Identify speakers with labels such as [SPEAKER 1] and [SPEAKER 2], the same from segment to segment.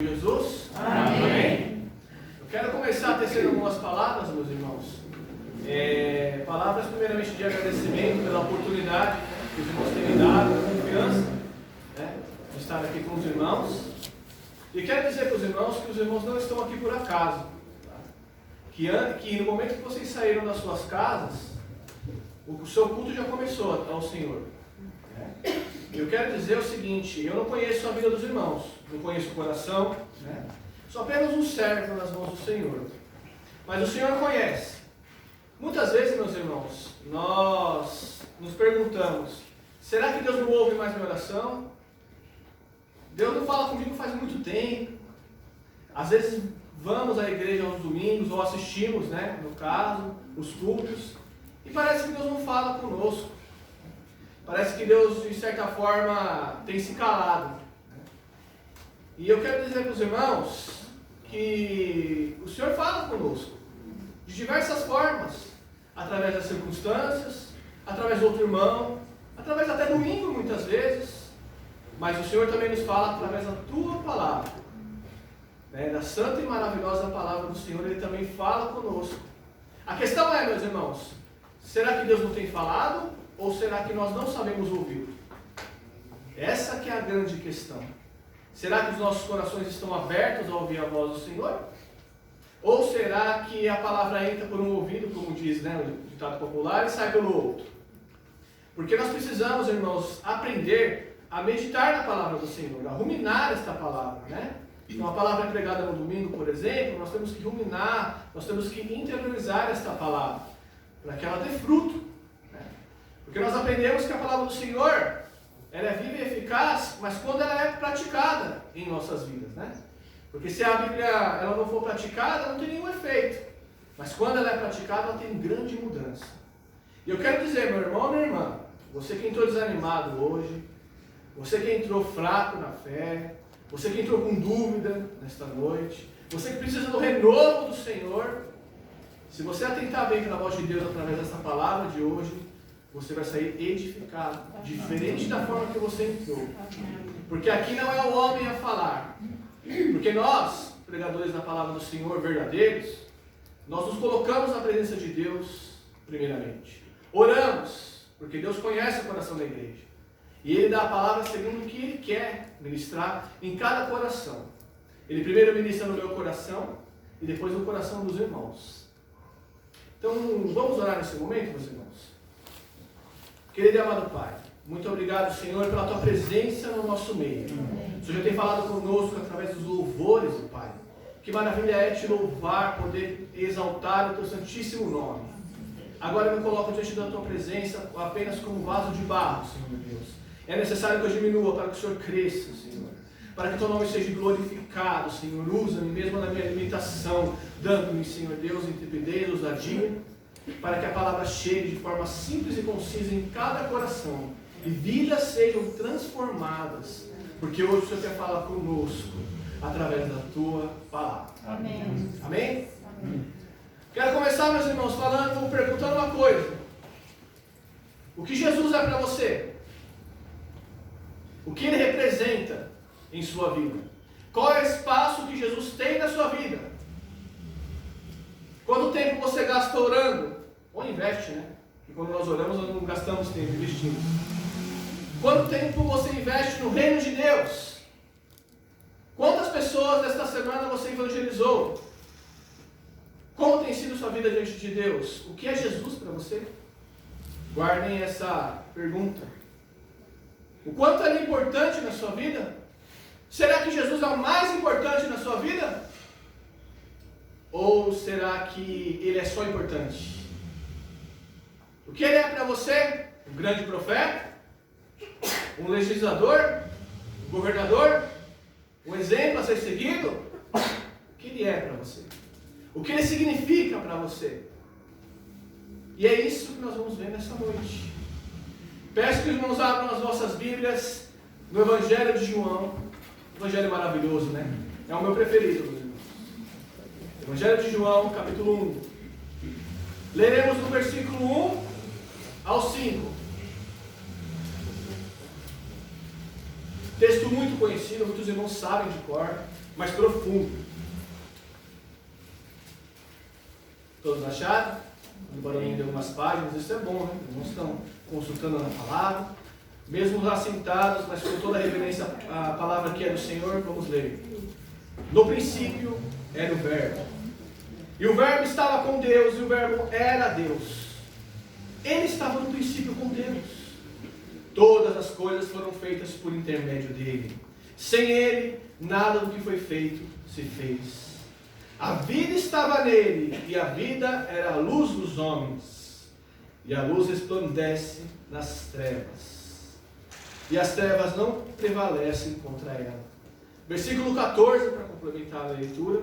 [SPEAKER 1] Jesus?
[SPEAKER 2] Amém.
[SPEAKER 1] Eu quero começar tecendo algumas palavras, meus irmãos. Palavras primeiramente de agradecimento pela oportunidade que os irmãos têm me dado, a confiança, de estar aqui com os irmãos. E quero dizer para os irmãos que os irmãos não estão aqui por acaso. Que no momento que vocês saíram das suas casas, o seu culto já começou ao Senhor. Eu quero dizer o seguinte: eu não conheço a vida dos irmãos, não conheço o coração, sou apenas um servo nas mãos do Senhor. Mas o Senhor conhece. Muitas vezes, meus irmãos, nós nos perguntamos: será que Deus não ouve mais minha oração? Deus não fala comigo faz muito tempo. Às vezes vamos à igreja aos domingos, ou assistimos, no caso, os cultos, e parece que Deus não fala conosco. Parece que Deus, de certa forma, tem se calado. E eu quero dizer para os irmãos que o Senhor fala conosco, de diversas formas, através das circunstâncias, através do outro irmão, através até do ímpio muitas vezes, mas o Senhor também nos fala através da tua palavra, da santa e maravilhosa palavra do Senhor. Ele também fala conosco. A questão é, meus irmãos, será que Deus não tem falado? Ou será que nós não sabemos ouvir? Essa que é a grande questão. Será que os nossos corações estão abertos a ouvir a voz do Senhor? Ou será que a palavra entra por um ouvido, como diz o ditado popular, e sai pelo outro? Porque nós precisamos, irmãos, aprender a meditar na palavra do Senhor, a ruminar esta palavra, Então a palavra é pregada no domingo, por exemplo, nós temos que ruminar, nós temos que interiorizar esta palavra, para que ela dê fruto. Porque nós aprendemos que a palavra do Senhor, ela é viva e eficaz, mas quando ela é praticada em nossas vidas, Porque se a Bíblia ela não for praticada, não tem nenhum efeito. Mas quando ela é praticada, ela tem grande mudança. E eu quero dizer, meu irmão, minha irmã, você que entrou desanimado hoje, você que entrou fraco na fé, você que entrou com dúvida nesta noite, você que precisa do renovo do Senhor, se você atentar bem pela voz de Deus através dessa palavra de hoje, você vai sair edificado, diferente da forma que você entrou. Porque aqui não é o homem a falar. Porque nós, pregadores da palavra do Senhor verdadeiros, nós nos colocamos na presença de Deus primeiramente. Oramos, porque Deus conhece o coração da igreja. E Ele dá a palavra segundo o que Ele quer ministrar em cada coração. Ele primeiro ministra no meu coração e depois no coração dos irmãos. Então, vamos orar nesse momento, meus irmãos? Querido e amado Pai, muito obrigado, Senhor, pela Tua presença no nosso meio. O Senhor tem falado conosco através dos louvores, Pai. Que maravilha é Te louvar, poder exaltar o Teu santíssimo nome. Agora eu me coloco diante da Tua presença apenas como vaso de barro, Senhor Deus. É necessário que eu diminua para que o Senhor cresça, Senhor. Para que Teu nome seja glorificado, Senhor. Usa-me mesmo na minha alimentação, dando-me, Senhor Deus, intrepidez, ousadia, para que a palavra chegue de forma simples e concisa em cada coração e vidas sejam transformadas, porque hoje o Senhor quer falar conosco através da Tua palavra.
[SPEAKER 2] Amém.
[SPEAKER 1] Amém? Amém. Quero começar, meus irmãos, perguntando uma coisa: o que Jesus é para você? O que Ele representa em sua vida? Qual é o espaço que Jesus tem na sua vida? Quanto tempo você gasta orando? Ou investe, Porque quando nós oramos, nós não gastamos tempo, investimos. Quanto tempo você investe no reino de Deus? Quantas pessoas desta semana você evangelizou? Como tem sido sua vida diante de Deus? O que é Jesus para você? Guardem essa pergunta. O quanto ele é importante na sua vida? Será que Jesus é o mais importante na sua vida? Ou será que ele é só importante? O que ele é para você? Um grande profeta? Um legislador? Um governador? Um exemplo a ser seguido? O que ele é para você? O que ele significa para você? E é isso que nós vamos ver nessa noite. Peço que os irmãos abram as vossas Bíblias no Evangelho de João. Evangelho maravilhoso, É o meu preferido, meus irmãos. Evangelho de João, capítulo 1. Leremos do versículo 1 ao 5. Texto muito conhecido, muitos irmãos sabem de cor. mais profundo. Todos acharam? O barulhinho de algumas páginas, isso é bom, né? Irmãos estão consultando na palavra, mesmo lá sentados, mas com toda a reverência à palavra que é do Senhor, vamos ler. No princípio era o Verbo, e o Verbo estava com Deus, e o Verbo era Deus. Ele estava no princípio com Deus. Todas as coisas foram feitas por intermédio dele. Sem ele, nada do que foi feito se fez. A vida estava nele, e a vida era a luz dos homens. E a luz resplandece nas trevas, e as trevas não prevalecem contra ela. Versículo 14, para complementar a leitura,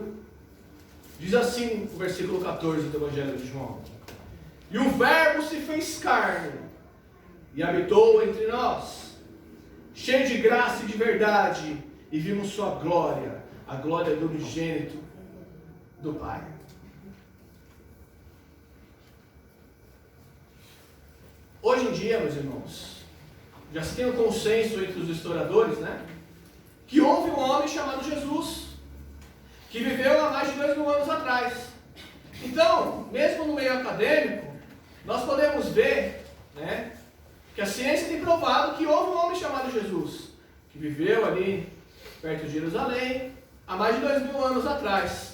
[SPEAKER 1] diz assim o versículo 14 do Evangelho de João: E o Verbo se fez carne, e habitou entre nós, cheio de graça e de verdade, e vimos sua glória, a glória do unigênito do Pai. Hoje em dia, meus irmãos, já se tem um consenso entre os historiadores, né? Que houve um homem chamado Jesus, que viveu há mais de 2000 anos atrás. Então, mesmo no meio acadêmico, nós podemos ver, né, que a ciência tem provado que houve um homem chamado Jesus, que viveu ali perto de Jerusalém, há mais de 2000 anos atrás.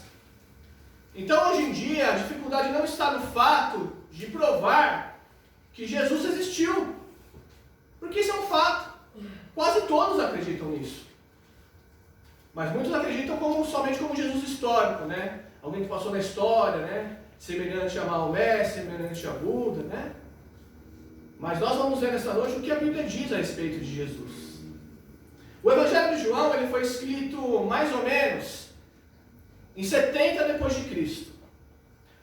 [SPEAKER 1] Então, hoje em dia, a dificuldade não está no fato de provar que Jesus existiu, porque isso é um fato. Quase todos acreditam nisso. Mas muitos acreditam somente como Jesus histórico, né? Alguém que passou na história, né? Semelhante a Maomé, semelhante a Buda, né? Mas nós vamos ver nesta noite o que a Bíblia diz a respeito de Jesus. O Evangelho de João ele foi escrito mais ou menos em 70 depois de Cristo,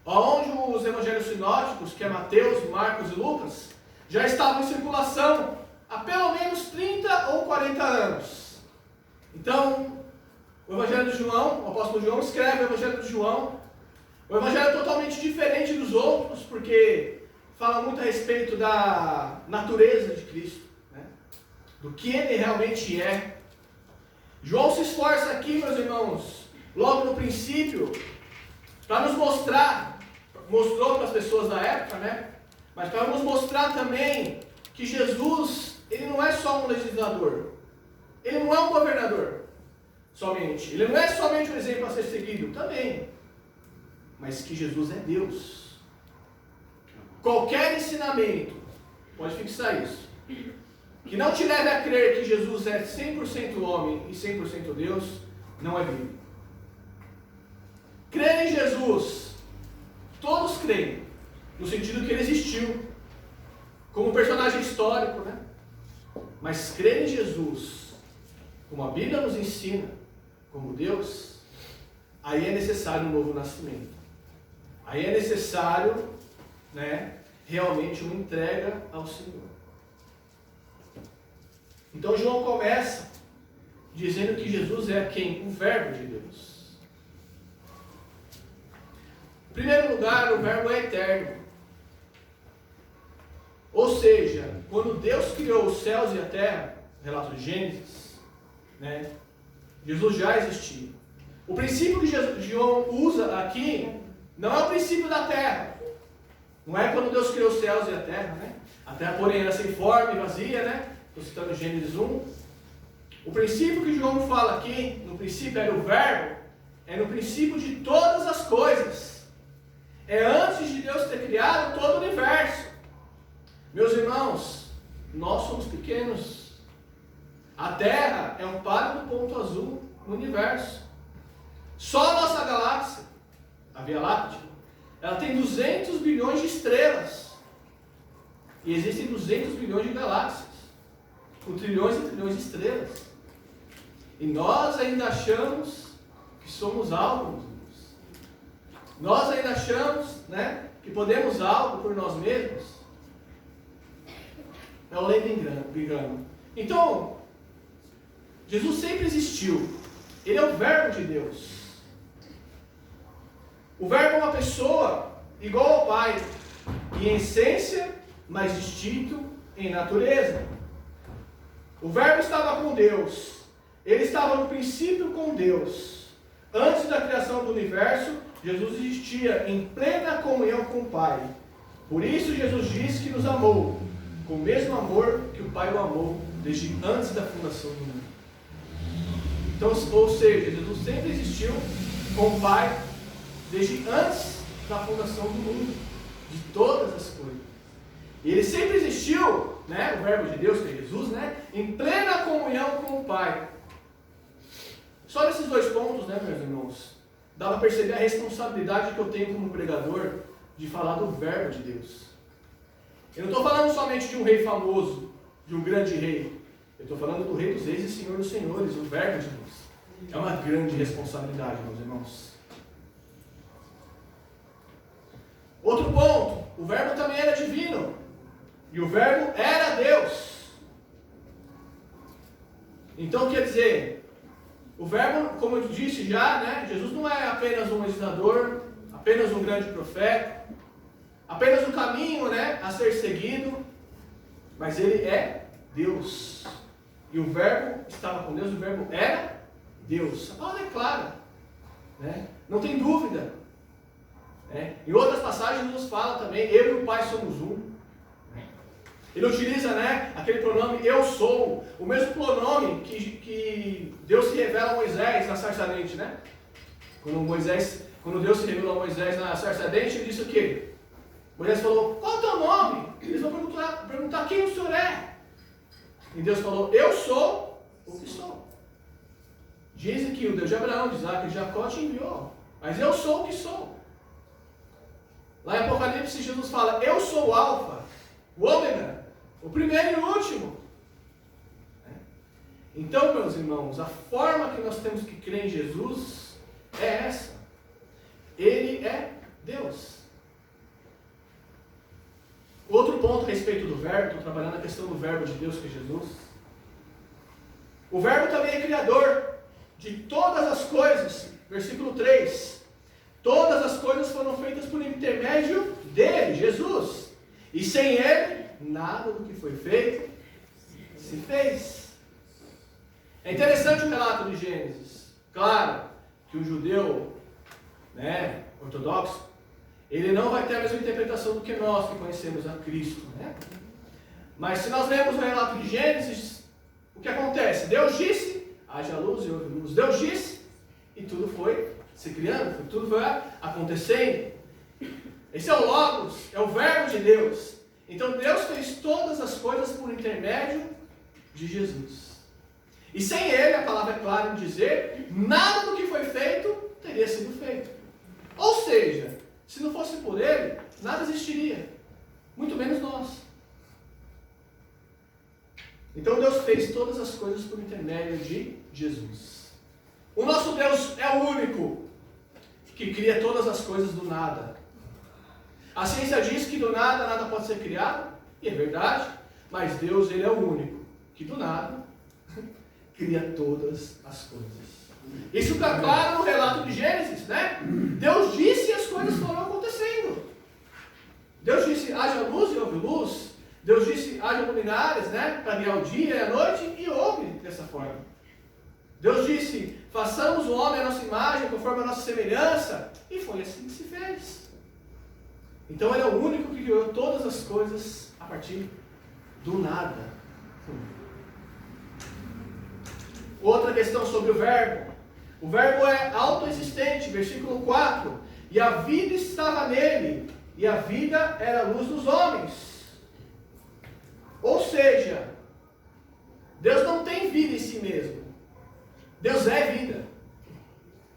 [SPEAKER 1] onde os evangelhos sinóticos, que é Mateus, Marcos e Lucas, já estavam em circulação há pelo menos 30 ou 40 anos. Então, o Evangelho de João, o apóstolo João escreve o Evangelho de João. O Evangelho é totalmente diferente dos outros, porque fala muito a respeito da natureza de Cristo, né? Do que ele realmente é. João se esforça aqui, meus irmãos, logo no princípio, para nos mostrar, mostrou para as pessoas da época, né? Mas para nos mostrar também que Jesus, ele não é só um legislador, ele não é um governador somente, ele não é somente um exemplo a ser seguido, também, mas que Jesus é Deus. Qualquer ensinamento, pode fixar isso, que não te leve a crer que Jesus é 100% homem e 100% Deus, não é bíblico. Crer em Jesus, todos creem, no sentido que ele existiu, como personagem histórico, né? Mas crer em Jesus, como a Bíblia nos ensina, como Deus, aí é necessário um novo nascimento. Aí é necessário, né, realmente uma entrega ao Senhor. Então João começa dizendo que Jesus é quem? O Verbo de Deus. Em primeiro lugar, o Verbo é eterno. Ou seja, quando Deus criou os céus e a terra, relato de Gênesis, né, Jesus já existia. O princípio que João usa aqui não é o princípio da terra. Não é quando Deus criou os céus e a terra, né? A terra, porém, era sem forma e vazia, né? Estou citando Gênesis 1. O princípio que João fala aqui, no princípio era o Verbo, é no princípio de todas as coisas. É antes de Deus ter criado todo o universo. Meus irmãos, nós somos pequenos. A Terra é um pálido ponto azul no universo. Só a nossa galáxia, a Via Láctea, ela tem 200 bilhões de estrelas. E existem 200 bilhões de galáxias, com trilhões e trilhões de estrelas. E nós ainda achamos que somos algo, meus irmãos. Nós ainda achamos, né, que podemos algo por nós mesmos. É o lento engano. Então, Jesus sempre existiu. Ele é o Verbo de Deus. O Verbo é uma pessoa igual ao Pai, em essência, mas distinto em natureza. O Verbo estava com Deus. Ele estava no princípio com Deus. Antes da criação do universo, Jesus existia em plena comunhão com o Pai. Por isso Jesus disse que nos amou, com o mesmo amor que o Pai o amou, desde antes da fundação do mundo. Então, ou seja, Jesus sempre existiu com o Pai, desde antes da fundação do mundo, de todas as coisas. E ele sempre existiu, né, o verbo de Deus, que é Jesus, né, em plena comunhão com o Pai. Só nesses dois pontos, né, meus irmãos, dá para perceber a responsabilidade que eu tenho como pregador de falar do verbo de Deus. Eu não estou falando somente de um rei famoso, de um grande rei. Eu estou falando do Rei dos Reis e Senhor dos Senhores, o verbo de Deus. É uma grande responsabilidade, meus irmãos. Outro ponto, o verbo também era divino. E o verbo era Deus. Então, quer dizer, o verbo, como eu disse já, né, Jesus não é apenas um legislador, apenas um grande profeta, apenas um caminho, né, a ser seguido, mas ele é Deus. E o verbo estava com Deus, o verbo era Deus. A palavra é clara, né? Não tem dúvida. Né? Em outras passagens Jesus fala também, eu e o Pai somos um. Ele utiliza, né, aquele pronome eu sou, o mesmo pronome que Deus se revela a Moisés na sarça ardente, né? Quando Deus se revelou a Moisés na sarça ardente, ele disse o quê? Moisés falou, qual é o teu nome? Eles vão perguntar quem o Senhor é. E Deus falou, eu sou o que sou. Dizem que o Deus de Abraão, de Isaac e de Jacó te enviou, mas eu sou o que sou. Lá em Apocalipse, Jesus fala, eu sou o Alfa, o Ômega, o primeiro e o último. Então, meus irmãos, a forma que nós temos que crer em Jesus é essa. Ele é Deus. Outro ponto a respeito do verbo, estou trabalhando a questão do verbo de Deus, que é Jesus. O verbo também é criador de todas as coisas. Versículo 3. Todas as coisas foram feitas por intermédio dele, Jesus. E sem ele, nada do que foi feito se fez. É interessante o relato de Gênesis. Claro que o judeu, né, ortodoxo, ele não vai ter a mesma interpretação do que nós que conhecemos a Cristo, né? Mas se nós lemos o relato de Gênesis, o que acontece? Deus disse, haja luz e houve luz. Deus disse, e tudo foi se criando, tudo foi acontecendo. Esse é o Logos, é o verbo de Deus. Então Deus fez todas as coisas por intermédio de Jesus. E sem ele, a palavra é clara em dizer, nada do que foi feito teria sido feito. Ou seja, se não fosse por ele, nada existiria, muito menos nós. Então Deus fez todas as coisas por intermédio de Jesus. O nosso Deus é o único que cria todas as coisas do nada. A ciência diz que do nada, nada pode ser criado, e é verdade, mas Deus, ele é o único que do nada cria todas as coisas. Isso fica claro no relato de Gênesis, né? Deus disse e as coisas foram acontecendo. Deus disse, haja luz e houve luz. Deus disse, haja luminares, né? Para guiar o dia e a noite, e houve dessa forma. Deus disse, façamos o homem à nossa imagem, conforme a nossa semelhança, e foi assim que se fez. Então ele é o único que criou todas as coisas a partir do nada. Outra questão sobre o verbo. O verbo é autoexistente, versículo 4. E a vida estava nele, e a vida era a luz dos homens. Ou seja, Deus não tem vida em si mesmo. Deus é vida.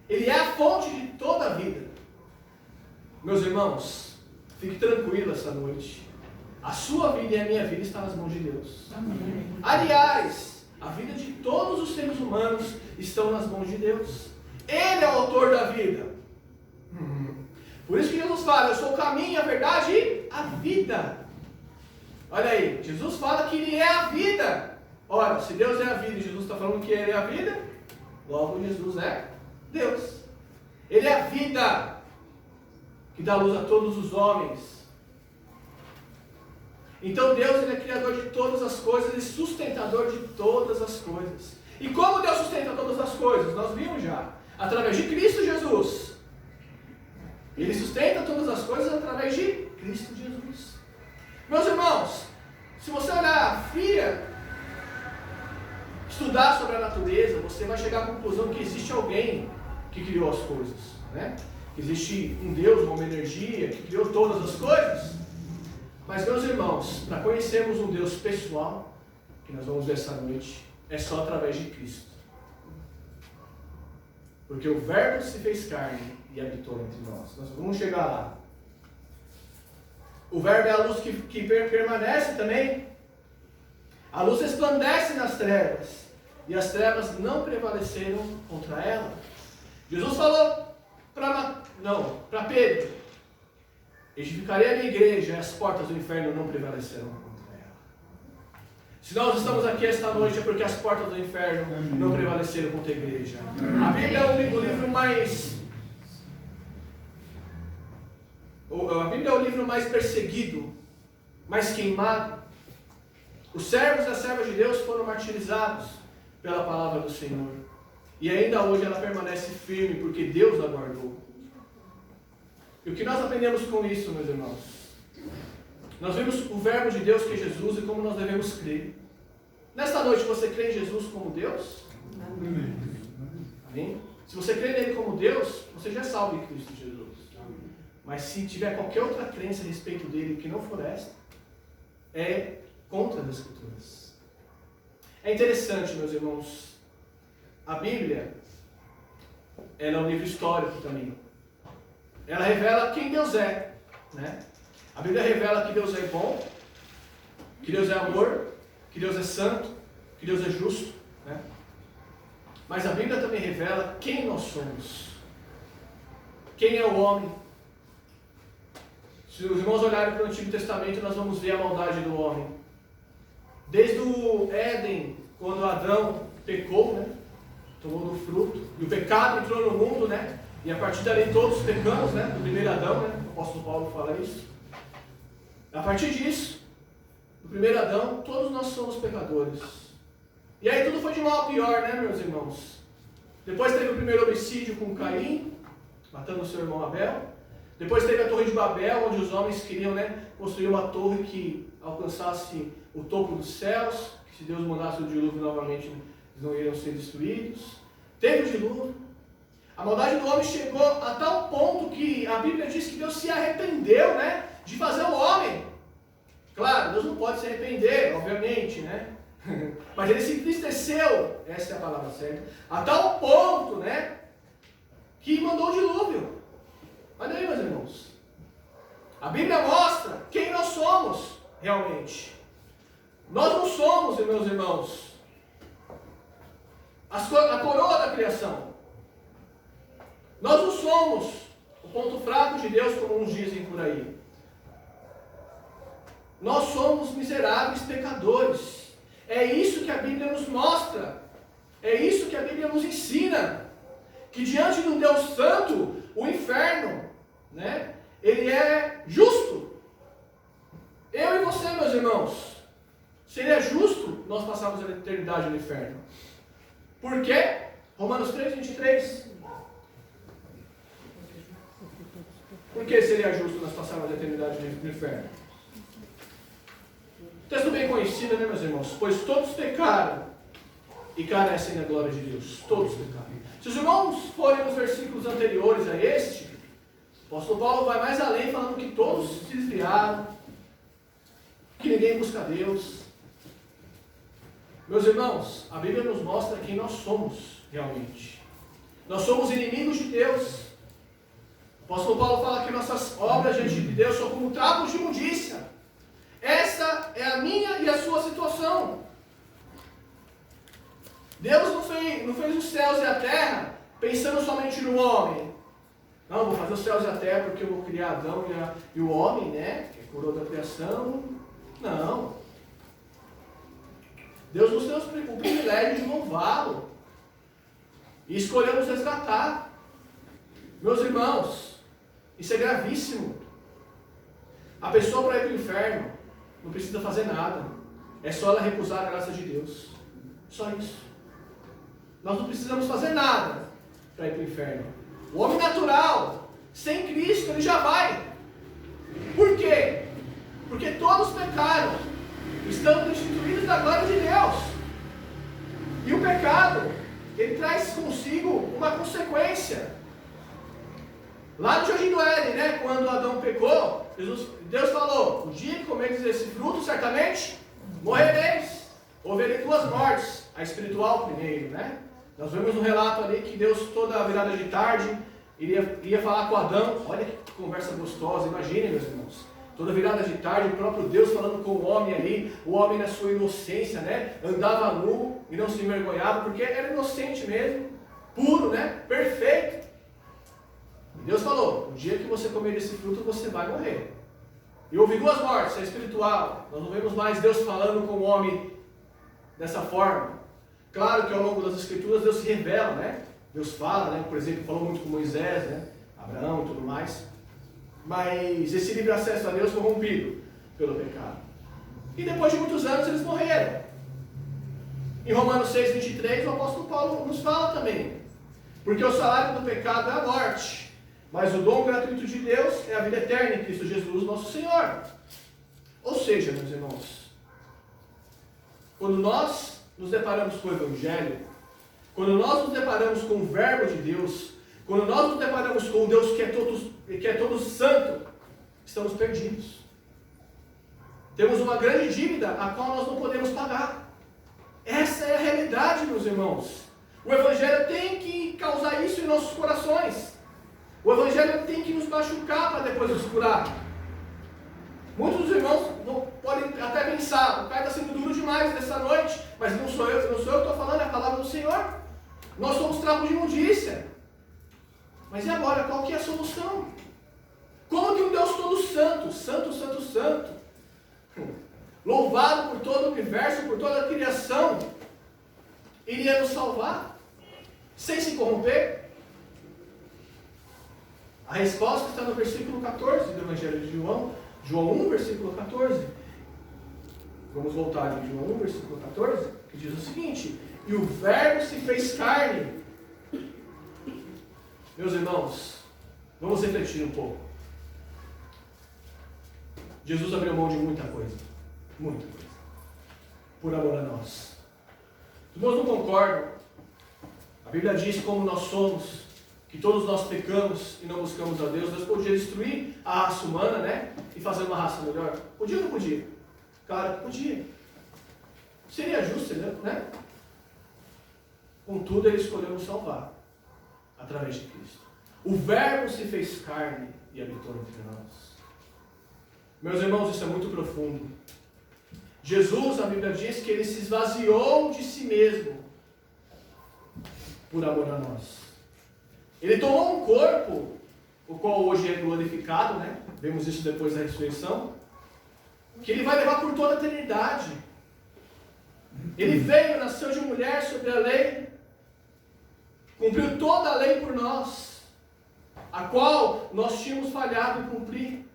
[SPEAKER 1] Ele é a fonte de toda a vida. Meus irmãos, fique tranquilo essa noite. A sua vida e a minha vida estão nas mãos de Deus. Amém. Aliás, a vida de todos os seres humanos estão nas mãos de Deus. Ele é o autor da vida. Por isso que Jesus fala, eu sou o caminho, a verdade e a vida. Olha aí, Jesus fala que ele é a vida. Ora, se Deus é a vida e Jesus está falando que ele é a vida, logo Jesus é Deus. Ele é a vida que dá luz a todos os homens. Então Deus, ele é criador de todas as coisas e sustentador de todas as coisas. E como Deus sustenta todas as coisas? Nós vimos já. através de Cristo Jesus. Ele sustenta todas as coisas através de Cristo Jesus. Meus irmãos, se você olhar fria, estudar sobre a natureza, você vai chegar à conclusão que existe alguém que criou as coisas, né? Existe um Deus, uma energia que criou todas as coisas. Mas, meus irmãos, para conhecermos um Deus pessoal, que nós vamos ver essa noite, é só através de Cristo. Porque o Verbo se fez carne e habitou entre nós. Nós vamos chegar lá. O Verbo é a luz que permanece também. A luz resplandece nas trevas, e as trevas não prevaleceram contra ela. Jesus falou para Pedro: edificarei a minha igreja, e as portas do inferno não prevalecerão contra ela. Se nós estamos aqui esta noite é porque as portas do inferno não prevaleceram contra a igreja. A Bíblia é o livro mais... A Bíblia é o livro mais perseguido, mais queimado. Os servos e as servas de Deus foram martirizados pela palavra do Senhor. E ainda hoje ela permanece firme, porque Deus a guardou. E o que nós aprendemos com isso, meus irmãos? Nós vimos o verbo de Deus, que é Jesus, e como nós devemos crer. Nesta noite, você crê em Jesus como Deus? Amém. Amém? Se você crê nele como Deus, você já é salvo em Cristo Jesus. Mas se tiver qualquer outra crença a respeito dele que não for esta, é contra as Escrituras. É interessante, meus irmãos, a Bíblia, ela é um livro histórico também. Ela revela quem Deus é, né? A Bíblia revela que Deus é bom, que Deus é amor, que Deus é santo, que Deus é justo, né? Mas a Bíblia também revela quem nós somos. Quem é o homem? Se os irmãos olharem para o Antigo Testamento, nós vamos ver a maldade do homem. Desde o Éden, quando Adão pecou, né? Tomou do fruto, e o pecado entrou no mundo, né? E a partir dali todos pecamos, né? Do primeiro Adão, né? O apóstolo Paulo fala isso. A partir disso, do primeiro Adão, todos nós somos pecadores. E aí tudo foi de mal a pior, né, meus irmãos? Depois teve o primeiro homicídio com Caim, matando o seu irmão Abel. Depois teve a Torre de Babel, onde os homens queriam, né, construir uma torre que alcançasse o topo dos céus, que se Deus mandasse o dilúvio novamente, eles não iriam ser destruídos. Teve o dilúvio. A maldade do homem chegou a tal ponto que a Bíblia diz que Deus se arrependeu, né, de fazer o homem. Claro, Deus não pode se arrepender, obviamente, né? Mas ele se entristeceu, essa é a palavra certa, a tal ponto, né, que mandou o dilúvio. Olha aí, meus irmãos. A Bíblia mostra quem nós somos, realmente. Nós não somos, meus irmãos, a coroa da criação. Nós não somos o ponto fraco de Deus, como uns dizem por aí. Nós somos miseráveis pecadores. É isso que a Bíblia nos mostra. É isso que a Bíblia nos ensina. Que diante de um Deus santo, o inferno, né, ele é justo. Eu e você, meus irmãos, se ele é justo, nós passamos a eternidade no inferno. Por quê? Romanos 3:23. Por que se ele é justo, nós passamos a eternidade no inferno? Texto bem conhecido, né, meus irmãos? Pois todos pecaram e carecem da glória de Deus. Todos pecaram. Se os irmãos forem nos versículos anteriores a este, o apóstolo Paulo vai mais além, falando que todos se desviaram, que ninguém busca Deus. Meus irmãos, a Bíblia nos mostra quem nós somos realmente. Nós somos inimigos de Deus. O apóstolo Paulo fala que nossas obras diante de Deus são como trapos de imundícia. Essa é a minha e a sua situação. Deus não fez os céus e a terra pensando somente no homem. Não, vou fazer os céus e a terra porque eu vou criar Adão e o homem, né? Que é coroa da criação. Não. Deus nos deu o privilégio de louvá-lo. E escolheu nos resgatar. Meus irmãos, isso é gravíssimo. A pessoa para ir para o inferno não precisa fazer nada. É só ela recusar a graça de Deus. Só isso. Nós não precisamos fazer nada. para ir para o inferno. O homem natural, sem Cristo, ele já vai. Por quê? Porque todos pecaram, estão destituídos da glória de Deus. E o pecado, ele traz consigo uma consequência. Lá no Jardim do Éden, né, quando Adão pecou, Deus falou: o dia que comerdes esse fruto, certamente morrereis. Houve ali duas mortes, a espiritual primeiro, né? Nós vemos um relato ali que Deus, toda a virada de tarde, iria falar com Adão. Olha que conversa gostosa, imaginem, meus irmãos. Toda virada de tarde, o próprio Deus falando com o homem ali, o homem na sua inocência, né? Andava nu e não se envergonhava, porque era inocente mesmo, puro, né? Perfeito. E Deus falou: o dia que você comer desse fruto, você vai morrer. E houve duas mortes, a espiritual. Nós não vemos mais Deus falando com o homem dessa forma. Claro que ao longo das Escrituras Deus se revela, né? Deus fala, né? Por exemplo, falou muito com Moisés, né? Abraão e tudo mais. Mas esse livre acesso a Deus foi rompido pelo pecado. E depois de muitos anos eles morreram. Em Romanos 6:23 o apóstolo Paulo nos fala também: porque o salário do pecado é a morte, mas o dom gratuito de Deus é a vida eterna em Cristo Jesus, nosso Senhor. Ou seja, meus irmãos, quando nós nos deparamos com o Evangelho, quando nós nos deparamos com o Verbo de Deus, quando nós nos deparamos com um Deus que é todo santo, estamos perdidos. Temos uma grande dívida a qual nós não podemos pagar. Essa é a realidade, meus irmãos. O Evangelho tem que causar isso em nossos corações. O Evangelho tem que nos machucar para depois nos curar. Muitos dos irmãos podem até pensar: o cara está sendo duro demais nessa noite, mas não sou eu que estou falando, é a palavra do Senhor. Nós somos trapos de imundícia. Mas e agora, qual que é a solução? Como que um Deus todo santo, santo, santo, santo, louvado por todo o universo, por toda a criação, iria nos salvar, sem se corromper? A resposta está no versículo 14 do Evangelho de João, João 1, versículo 14. Vamos voltar em João 1, versículo 14, que diz o seguinte: e o Verbo se fez carne. Meus irmãos, vamos refletir um pouco. Jesus abriu mão de muita coisa, por amor a nós. Os irmãos não concordam. A Bíblia diz como nós somos, que todos nós pecamos e não buscamos a Deus. Deus podia destruir a raça humana, né? E fazer uma raça melhor. Podia ou não podia? Claro que podia. Seria justo, né? Contudo, Ele escolheu nos salvar através de Cristo. O Verbo se fez carne e habitou entre nós. Meus irmãos, isso é muito profundo. Jesus, a Bíblia diz que Ele se esvaziou de si mesmo por amor a nós. Ele tomou um corpo, o qual hoje é glorificado, né? Vemos isso depois da ressurreição, que Ele vai levar por toda a eternidade. Ele veio, nasceu de mulher sobre a lei, cumpriu toda a lei por nós, a qual nós tínhamos falhado em cumprir.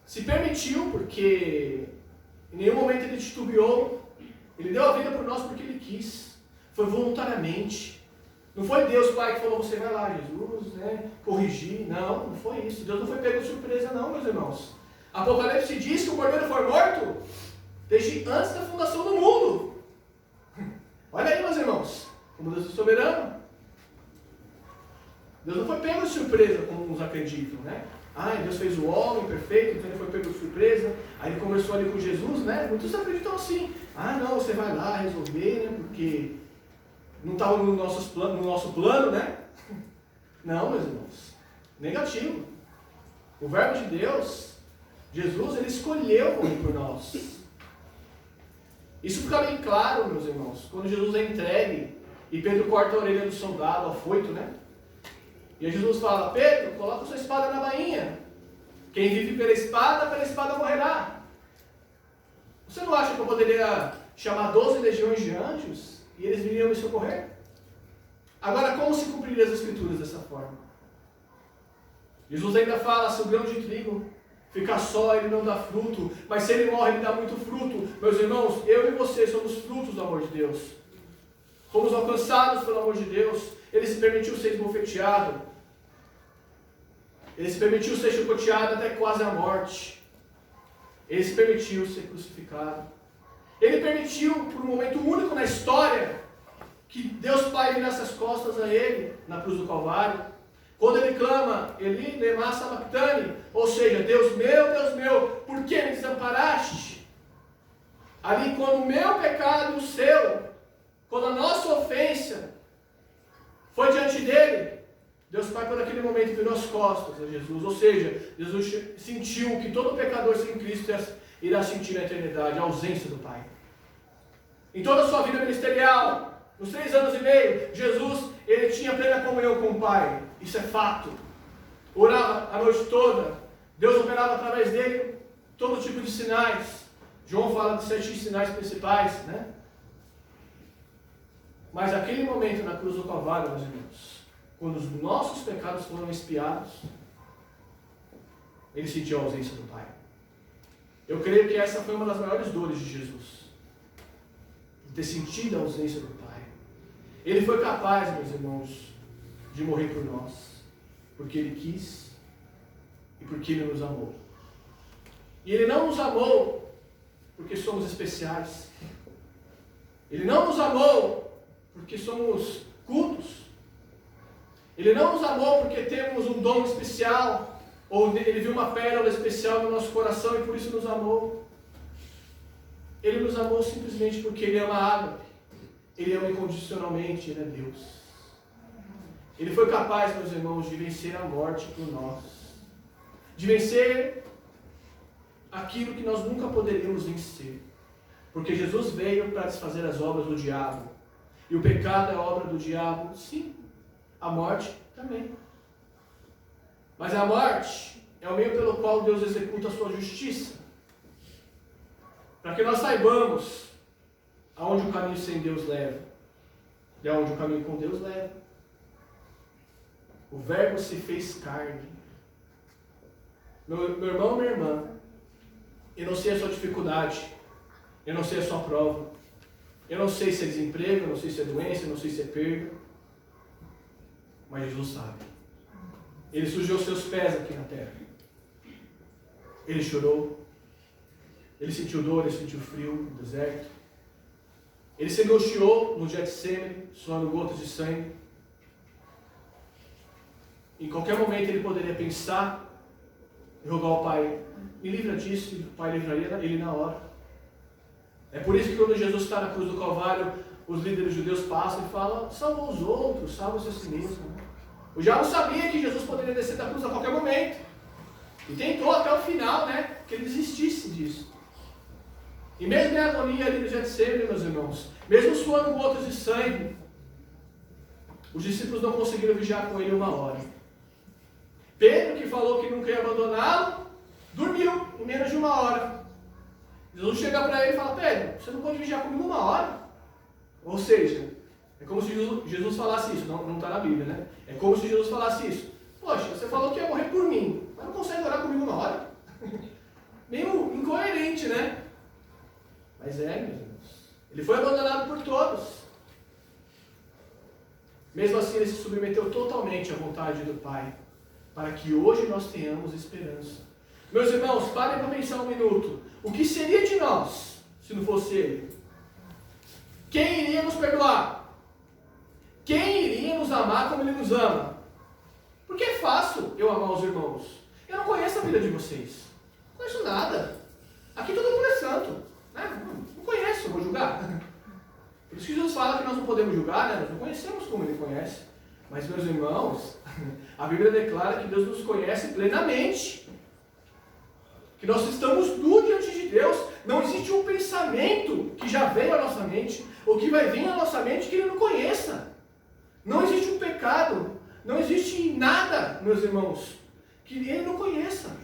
[SPEAKER 1] Se permitiu, porque em nenhum momento Ele titubeou. Ele deu a vida por nós porque Ele quis. Foi voluntariamente. Não foi Deus Pai que falou: você vai lá, Jesus, né, corrigir. Não foi isso. Deus não foi pego de surpresa não, meus irmãos. Apocalipse diz que o Cordeiro foi morto desde antes da fundação do mundo. Olha aí, meus irmãos, como Deus é soberano. Deus não foi pego de surpresa, como uns acreditam, né? Deus fez o homem perfeito, então Ele foi pego de surpresa. Aí Ele conversou ali com Jesus, né? Muitos acreditam assim: não, você vai lá resolver, né? Porque não estava no nosso plano, né? Não, meus irmãos. Negativo. O Verbo de Deus, Jesus, Ele escolheu morrer por nós. Isso fica bem claro, meus irmãos, quando Jesus é entregue e Pedro corta a orelha do soldado, afoito, né? E aí Jesus fala: Pedro, coloca sua espada na bainha. Quem vive pela espada morrerá. Você não acha que eu poderia chamar 12 legiões de anjos e eles viriam me socorrer? Agora, como se cumpriria as Escrituras dessa forma? Jesus ainda fala: se o grão de trigo ficar só, ele não dá fruto, mas se ele morre, ele dá muito fruto. Meus irmãos, eu e você somos frutos do amor de Deus. Fomos alcançados pelo amor de Deus. Ele se permitiu ser esbofeteado. Ele se permitiu ser chicoteado até quase a morte. Ele se permitiu ser crucificado. Ele permitiu, por um momento único na história, que Deus Pai virasse as costas a ele na cruz do Calvário. Quando ele clama, Eli lema sabachthani, ou seja, Deus meu, por que me desamparaste? Ali, quando o meu pecado e o seu, quando a nossa ofensa foi diante dele, Deus Pai, por aquele momento, virou as costas a Jesus. Ou seja, Jesus sentiu que todo pecador sem Cristo irá sentir na eternidade a ausência do Pai. Em toda a sua vida ministerial, nos 3 anos e meio, Jesus, ele tinha plena comunhão com o Pai. Isso é fato. Orava a noite toda. Deus operava através dele todo tipo de sinais. João fala de 7 sinais principais, né? Mas aquele momento na cruz do Calvário, meus irmãos, quando os nossos pecados foram expiados, ele sentiu a ausência do Pai. Eu creio que essa foi uma das maiores dores de Jesus. De ter sentido a ausência do Pai. Ele foi capaz, meus irmãos, de morrer por nós, porque Ele quis e porque Ele nos amou. E Ele não nos amou porque somos especiais. Ele não nos amou porque somos cultos. Ele não nos amou porque temos um dom especial, ou Ele viu uma pérola especial no nosso coração e por isso nos amou. Ele nos amou simplesmente porque Ele ama a ágape. Ele ama incondicionalmente, Ele é Deus. Ele foi capaz, meus irmãos, de vencer a morte por nós. De vencer aquilo que nós nunca poderíamos vencer. Porque Jesus veio para desfazer as obras do diabo. E o pecado é obra do diabo? Sim. A morte também. Mas a morte é o meio pelo qual Deus executa a sua justiça. Para que nós saibamos aonde o caminho sem Deus leva. E aonde o caminho com Deus leva. O Verbo se fez carne. Meu irmão, minha irmã, eu não sei a sua dificuldade, eu não sei a sua prova, eu não sei se é desemprego, eu não sei se é doença, eu não sei se é perda, mas Jesus sabe. Ele sujou seus pés aqui na terra. Ele chorou, ele sentiu dor, ele sentiu frio no deserto, ele se angustiou no Getsemane, suando gotas de sangue. Em qualquer momento ele poderia pensar e rogar ao Pai, me livra disso, e o Pai livraria ele na hora. É por isso que quando Jesus está na cruz do Calvário, os líderes judeus passam e falam, salva os outros, salva-se a si mesmo. O diabo sabia que Jesus poderia descer da cruz a qualquer momento. E tentou até o final, né, que ele desistisse disso. E mesmo em agonia ali no Getsemane, meus irmãos, mesmo suando gotas de sangue, os discípulos não conseguiram vigiar com ele 1 hora. Pedro, que falou que nunca ia abandoná-lo, dormiu em menos de 1 hora. Jesus chega para ele e fala, Pedro, você não pode vigiar comigo 1 hora? Ou seja, é como se Jesus falasse isso, não está na Bíblia, né? É como se Jesus falasse isso. Poxa, você falou que ia morrer por mim, mas não consegue orar comigo 1 hora? Meio incoerente, né? Mas meus irmãos, ele foi abandonado por todos. Mesmo assim, ele se submeteu totalmente à vontade do Pai, para que hoje nós tenhamos esperança. Meus irmãos, parem para pensar 1 minuto. O que seria de nós, se não fosse Ele? Quem iria nos perdoar? Quem iria nos amar como Ele nos ama? Porque é fácil eu amar os irmãos. Eu não conheço a vida de vocês. Não conheço nada. Aqui todo mundo é santo. Né? Não conheço, eu vou julgar. Por isso que Jesus fala que nós não podemos julgar, né? Nós não conhecemos como Ele conhece. Mas, meus irmãos, a Bíblia declara que Deus nos conhece plenamente. Que nós estamos nu diante de Deus. Não existe um pensamento que já veio à nossa mente, ou que vai vir à nossa mente que Ele não conheça. Não existe um pecado, não existe nada, meus irmãos, que Ele não conheça.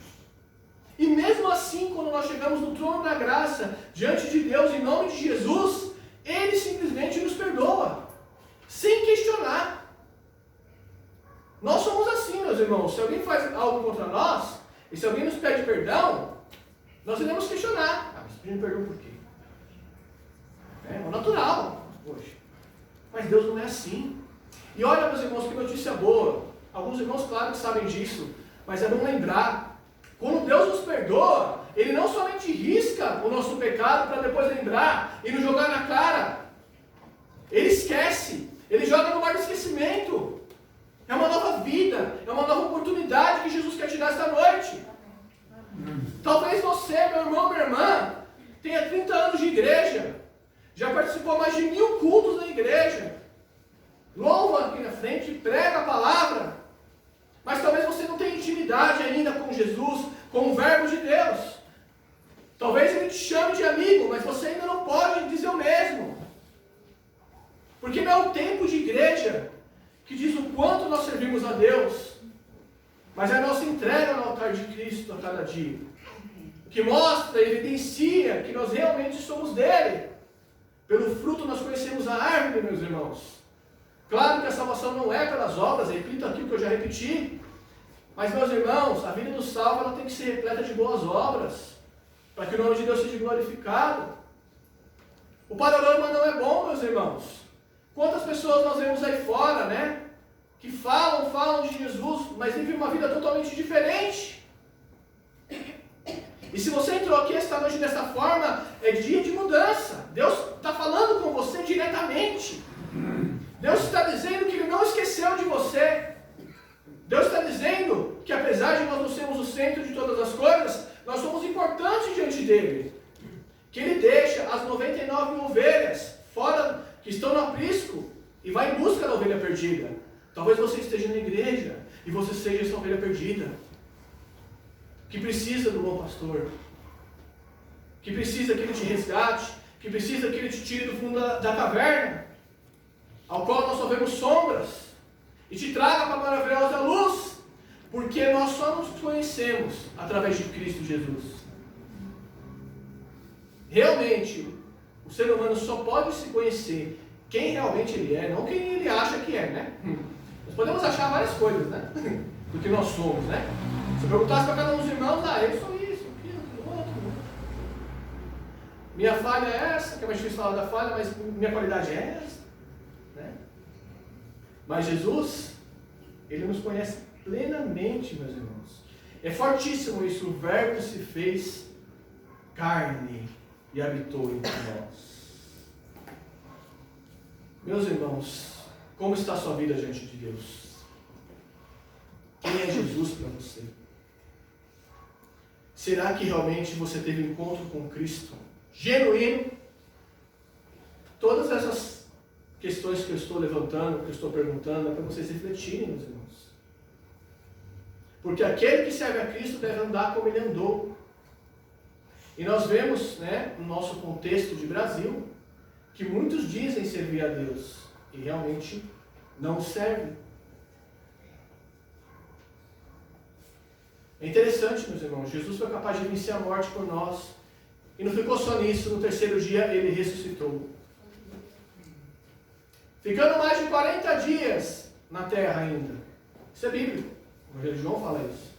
[SPEAKER 1] E mesmo assim, quando nós chegamos no trono da graça, diante de Deus, em nome de Jesus, Ele simplesmente nos perdoa, sem questionar. Nós somos assim, meus irmãos. Se alguém faz algo contra nós, e se alguém nos pede perdão, nós iremos questionar. Mas pedindo perdão por quê? É o natural. Poxa. Mas Deus não é assim. E olha, meus irmãos, que notícia boa. Alguns irmãos, claro que sabem disso, mas é bom lembrar. Quando Deus nos perdoa, Ele não somente risca o nosso pecado para depois lembrar e nos jogar na cara. Ele esquece. Ele joga no mar do esquecimento. É uma nova vida, é uma nova oportunidade que Jesus quer te dar esta noite. Talvez você, meu irmão, minha irmã, tenha 30 anos de igreja, já participou mais de 1000 cultos na igreja, louva aqui na frente, prega a palavra, mas talvez você não tenha intimidade ainda com Jesus, com o verbo de Deus. Talvez Ele te chame de amigo, mas você ainda não pode dizer o mesmo. Porque não é o tempo de igreja que diz o quanto nós servimos a Deus, mas é a nossa entrega no altar de Cristo a cada dia, que mostra e evidencia que nós realmente somos dele. Pelo fruto nós conhecemos a árvore, meus irmãos. Claro que a salvação não é pelas obras, repito aqui o que eu já repeti, mas, meus irmãos, a vida do salvo ela tem que ser repleta de boas obras, para que o nome de Deus seja glorificado. O panorama não é bom, meus irmãos. Quantas pessoas nós vemos aí fora, né? Que falam de Jesus, mas vivem uma vida totalmente diferente. E se você entrou aqui esta noite dessa forma, é dia de mudança. Deus está falando com você diretamente. Deus está dizendo que Ele não esqueceu de você. Deus está dizendo que apesar de nós não sermos o centro de todas as coisas, nós somos importantes diante dEle. Que Ele deixa as 99 ovelhas fora, que estão no aprisco, e vai em busca da ovelha perdida. Talvez você esteja na igreja, e você seja essa ovelha perdida, que precisa do bom pastor, que precisa que Ele te resgate, que precisa que Ele te tire do fundo da caverna, ao qual nós só vemos sombras, e te traga para a maravilhosa luz, porque nós só nos conhecemos através de Cristo Jesus. Realmente, o ser humano só pode se conhecer quem realmente ele é, não quem ele acha que é, né? Nós podemos achar várias coisas, né? Do que nós somos, né? Se perguntasse para cada um dos irmãos, eu sou isso, aquilo, outro. Minha falha é essa, que é mais difícil falar da falha, mas minha qualidade é essa, né? Mas Jesus, Ele nos conhece plenamente, meus irmãos. É fortíssimo isso, o Verbo se fez carne e habitou entre nós. Meus irmãos, como está a sua vida diante de Deus? Quem é Jesus para você? Será que realmente você teve um encontro com Cristo genuíno? Todas essas questões que eu estou levantando, que eu estou perguntando, é para vocês refletirem, meus irmãos. Porque aquele que serve a Cristo deve andar como Ele andou. E nós vemos, né, no nosso contexto de Brasil, que muitos dizem servir a Deus e realmente não servem. É interessante, meus irmãos, Jesus foi capaz de vencer a morte por nós. E não ficou só nisso, no terceiro dia Ele ressuscitou. Ficando mais de 40 dias na terra ainda. Isso é bíblico, o Evangelho de João fala isso.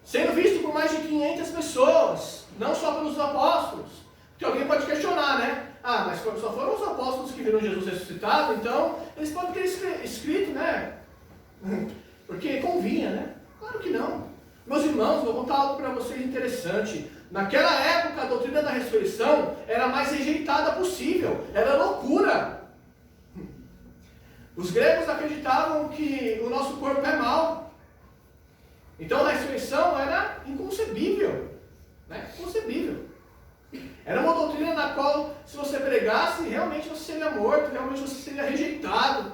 [SPEAKER 1] Sendo visto por mais de 500 pessoas, não só pelos apóstolos. Porque alguém pode questionar, né? Mas só foram os apóstolos que viram Jesus ressuscitado, então eles podem ter escrito, né? Porque convinha, né? Claro que não. Meus irmãos, vou contar algo para vocês interessante. Naquela época, a doutrina da ressurreição era a mais rejeitada possível. Era loucura. Os gregos acreditavam que o nosso corpo é mau. Então a ressurreição era inconcebível. Né? Inconcebível. Era uma doutrina na qual, se você pregasse, realmente você seria morto, realmente você seria rejeitado.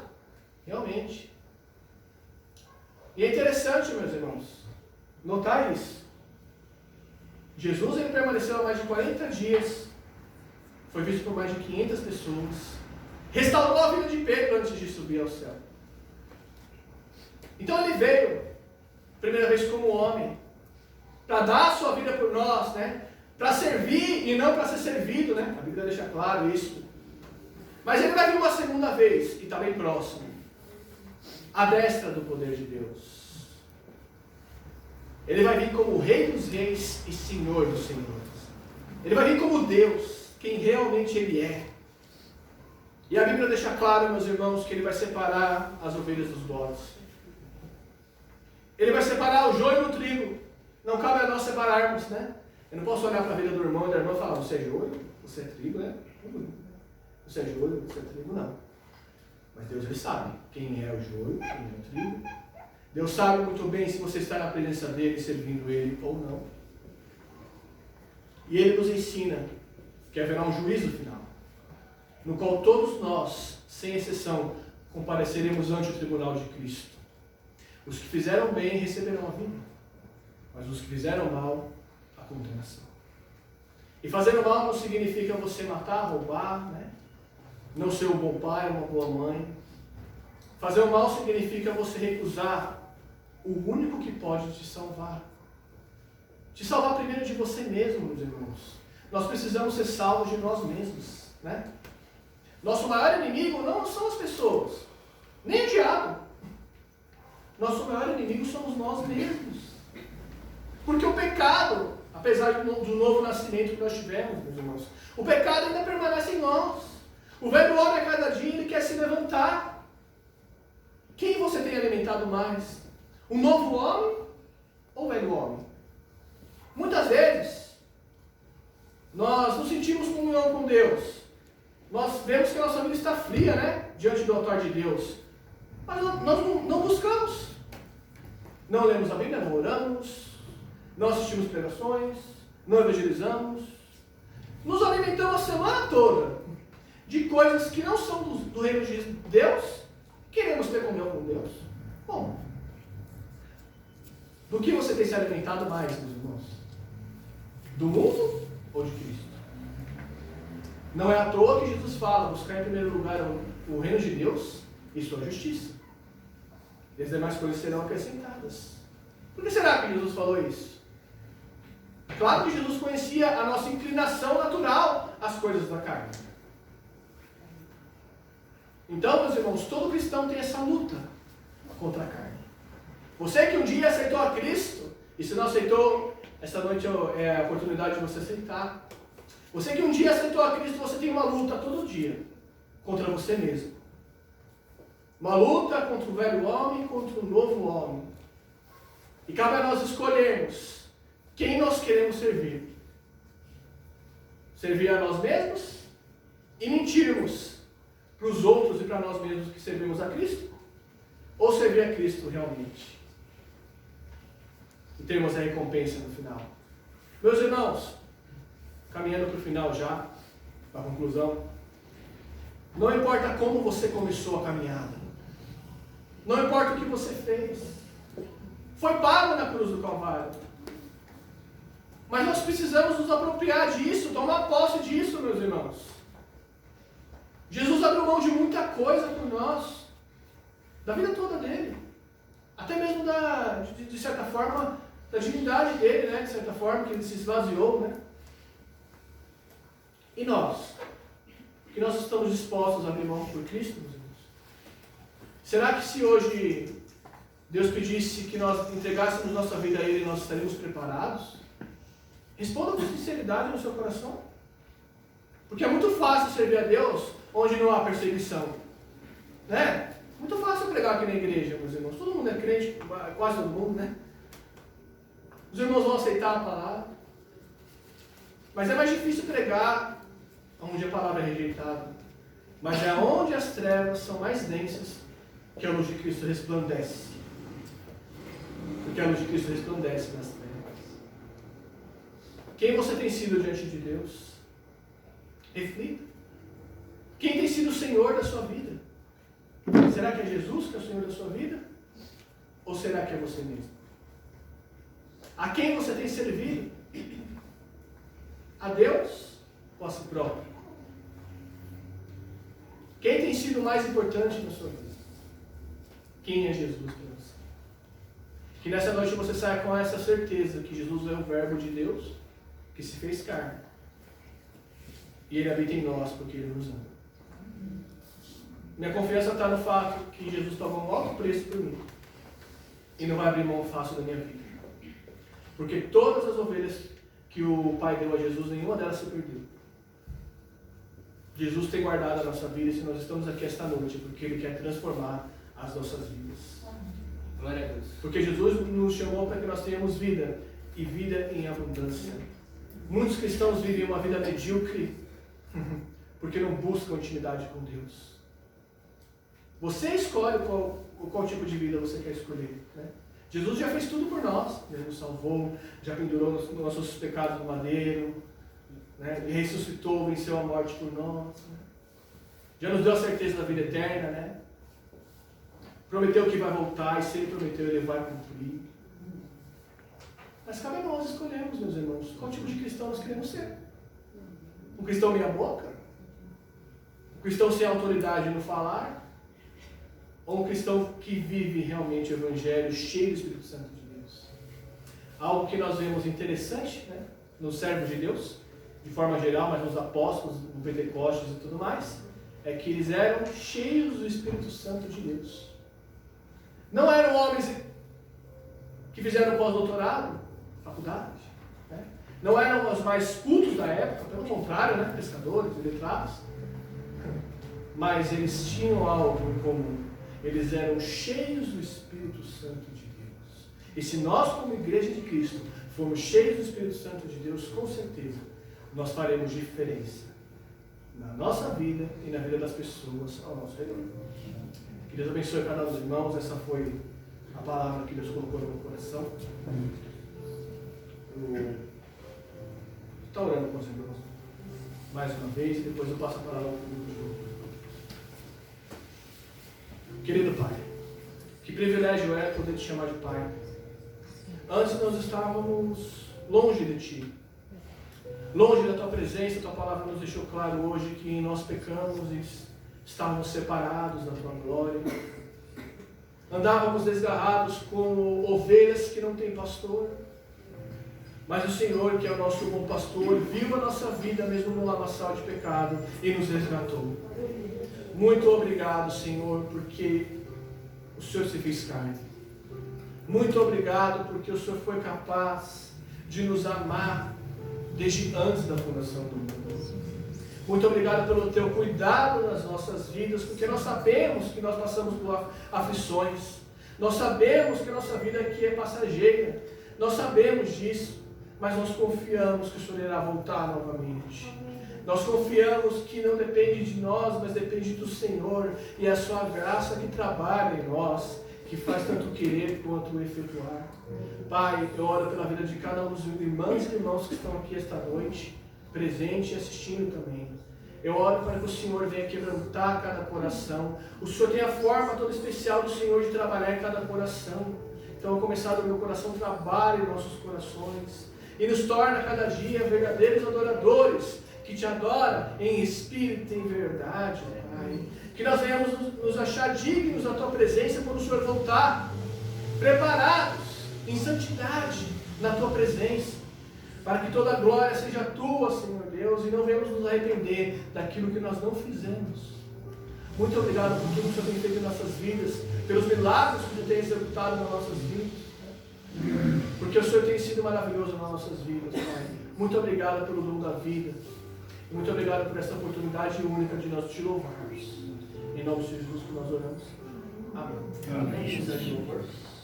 [SPEAKER 1] Realmente. E é interessante, meus irmãos, notar isso. Jesus ele permaneceu há mais de 40 dias, foi visto por mais de 500 pessoas, restaurou a vida de Pedro antes de subir ao céu. Então ele veio, primeira vez como homem, para dar a sua vida por nós, né? Para servir e não para ser servido, né? A Bíblia deixa claro isso. Mas ele vai vir uma segunda vez, e está bem próximo, à destra do poder de Deus. Ele vai vir como Rei dos Reis e Senhor dos Senhores. Ele vai vir como Deus, quem realmente Ele é. E a Bíblia deixa claro, meus irmãos, que Ele vai separar as ovelhas dos bodes. Ele vai separar o joio do trigo. Não cabe a nós separarmos, né? Eu não posso olhar para a vida do irmão e da irmã e falar, você é joio, você é trigo, né? Você é joio, você é trigo, não. Mas Deus, Ele sabe quem é o joio, quem é o trigo. Deus sabe muito bem se você está na presença dEle, servindo Ele ou não. E Ele nos ensina que haverá um juízo final, no qual todos nós, sem exceção, compareceremos ante o tribunal de Cristo. Os que fizeram bem receberão a vida, mas os que fizeram mal, a condenação. E fazer o mal não significa você matar, roubar, né? Não ser um bom pai, uma boa mãe. Fazer o mal significa você recusar o único que pode te salvar. Te salvar primeiro de você mesmo, meus irmãos. Nós precisamos ser salvos de nós mesmos, né? Nosso maior inimigo não são as pessoas, nem o diabo. Nosso maior inimigo somos nós mesmos. Porque o pecado, apesar do novo nascimento que nós tivemos, meus irmãos, o pecado ainda permanece em nós. O velho homem, a cada dia, ele quer se levantar. Quem você tem alimentado mais? O novo homem ou o velho homem? Muitas vezes, nós nos sentimos comunhão com Deus. Nós vemos que a nossa vida está fria, né? Diante do altar de Deus. Mas nós não buscamos. Não lemos a Bíblia, não oramos, não assistimos pregações, não evangelizamos. Nos alimentamos a semana toda de coisas que não são do reino de Deus. Queremos ter comunhão com Deus. Bom, do que você tem se alimentado mais, meus irmãos? Do mundo ou de Cristo? Não é à toa que Jesus fala, buscar em primeiro lugar o reino de Deus e sua justiça. E as demais coisas serão acrescentadas. Por que será que Jesus falou isso? Claro que Jesus conhecia a nossa inclinação natural às coisas da carne. Então, meus irmãos, todo cristão tem essa luta contra a carne. Você que um dia aceitou a Cristo, e se não aceitou, esta noite é a oportunidade de você aceitar. Você que um dia aceitou a Cristo, você tem uma luta todo dia contra você mesmo. Uma luta contra o velho homem e contra o novo homem. E cabe a nós escolhermos quem nós queremos servir. Servir a nós mesmos e mentirmos para os outros e para nós mesmos que servimos a Cristo? Ou servir a Cristo realmente? E termos a recompensa no final. Meus irmãos, caminhando para o final já, para a conclusão, não importa como você começou a caminhada, não importa o que você fez, foi pago na cruz do Calvário, mas nós precisamos nos apropriar disso, tomar posse disso, meus irmãos. Jesus abriu mão de muita coisa por nós, da vida toda dele, até mesmo de certa forma, da dignidade dele, né? De certa forma, que ele se esvaziou, né? E nós? Que nós estamos dispostos a abrir mão por Cristo, meus irmãos? Será que se hoje Deus pedisse que nós entregássemos nossa vida a Ele, nós estaríamos preparados? Responda com sinceridade no seu coração. Porque é muito fácil servir a Deus onde não há perseguição. Né? Muito fácil pregar aqui na igreja, meus irmãos. Todo mundo é crente, quase todo mundo, né? Os irmãos vão aceitar a palavra. Mas é mais difícil pregar onde a palavra é rejeitada. Mas é onde as trevas são mais densas que a luz de Cristo resplandece. Porque a luz de Cristo resplandece nas trevas. Quem você tem sido diante de Deus? Reflita. Quem tem sido o Senhor da sua vida? Será que é Jesus que é o Senhor da sua vida? Ou será que é você mesmo? A quem você tem servido? A Deus ou a si próprio? Quem tem sido mais importante na sua vida? Quem é Jesus para você? Que nessa noite você saia com essa certeza que Jesus é o Verbo de Deus que se fez carne. E Ele habita em nós porque Ele nos ama. Minha confiança está no fato que Jesus pagou um alto preço por mim. E não vai abrir mão fácil da minha vida. Porque todas as ovelhas que o Pai deu a Jesus, nenhuma delas se perdeu. Jesus tem guardado a nossa vida, e se nós estamos aqui esta noite, porque Ele quer transformar as nossas vidas.
[SPEAKER 2] Glória a Deus.
[SPEAKER 1] Porque Jesus nos chamou para que nós tenhamos vida, e vida em abundância. Muitos cristãos vivem uma vida medíocre, porque não buscam intimidade com Deus. Você escolhe qual tipo de vida você quer escolher, né? Jesus já fez tudo por nós. Ele nos salvou, já pendurou nossos pecados no madeiro, né? Ele ressuscitou, venceu a morte por nós, né? Já nos deu a certeza da vida eterna, né? Prometeu que vai voltar, e se Ele prometeu, Ele vai cumprir. Mas cabe a nós escolhermos, meus irmãos, qual tipo de cristão nós queremos ser. Um cristão meia boca? Um cristão sem autoridade no falar? Ou um cristão que vive realmente o Evangelho cheio do Espírito Santo de Deus? Algo que nós vemos interessante, né, nos servos de Deus, de forma geral, mas nos apóstolos, no Pentecostes e tudo mais, é que eles eram cheios do Espírito Santo de Deus. Não eram homens que fizeram pós-doutorado, faculdade, né? Não eram os mais cultos da época, pelo contrário, né, pescadores, letrados, mas eles tinham algo em comum. Eles eram cheios do Espírito Santo de Deus. E se nós, como igreja de Cristo, formos cheios do Espírito Santo de Deus, com certeza, nós faremos diferença na nossa vida e na vida das pessoas ao nosso redor. Que Deus abençoe cada um dos irmãos. Essa foi a palavra que Deus colocou no meu coração. Eu estou orando com os irmãos mais uma vez, e depois eu passo a palavra para o grupo de louvor. Querido Pai, que privilégio é poder te chamar de Pai. Antes nós estávamos longe de Ti, longe da Tua presença. Tua palavra nos deixou claro hoje que nós pecamos e estávamos separados da Tua glória. Andávamos desgarrados como ovelhas que não têm pastor. Mas o Senhor, que é o nosso bom pastor, viu a nossa vida mesmo no lamaçal de pecado e nos resgatou. Muito obrigado, Senhor, porque o Senhor se fez carne. Muito obrigado porque o Senhor foi capaz de nos amar desde antes da fundação do mundo. Muito obrigado pelo Teu cuidado nas nossas vidas, porque nós sabemos que nós passamos por aflições. Nós sabemos que a nossa vida aqui é passageira. Nós sabemos disso, mas nós confiamos que o Senhor irá voltar novamente. Nós confiamos que não depende de nós, mas depende do Senhor, e é a sua graça que trabalha em nós, que faz tanto querer quanto efetuar. Pai, eu oro pela vida de cada um dos irmãos e irmãos que estão aqui esta noite, presente e assistindo também. Eu oro para que o Senhor venha quebrantar cada coração. O Senhor tem a forma toda especial do Senhor de trabalhar em cada coração. Então, ao começar do meu coração, trabalhe em nossos corações e nos torna cada dia verdadeiros adoradores, que te adora em espírito e em verdade, Pai. Que nós venhamos nos achar dignos da Tua presença quando o Senhor voltar, preparados em santidade na Tua presença, para que toda a glória seja Tua, Senhor Deus, e não venhamos nos arrepender daquilo que nós não fizemos. Muito obrigado por tudo que o Senhor tem feito em nossas vidas, pelos milagres que o Senhor tem executado nas nossas vidas, porque o Senhor tem sido maravilhoso nas nossas vidas, Pai. Muito obrigado pelo dom da vida. Muito obrigado por esta oportunidade única de nós te louvarmos. Em nome de Jesus que nós oramos. Amém.
[SPEAKER 2] Amém.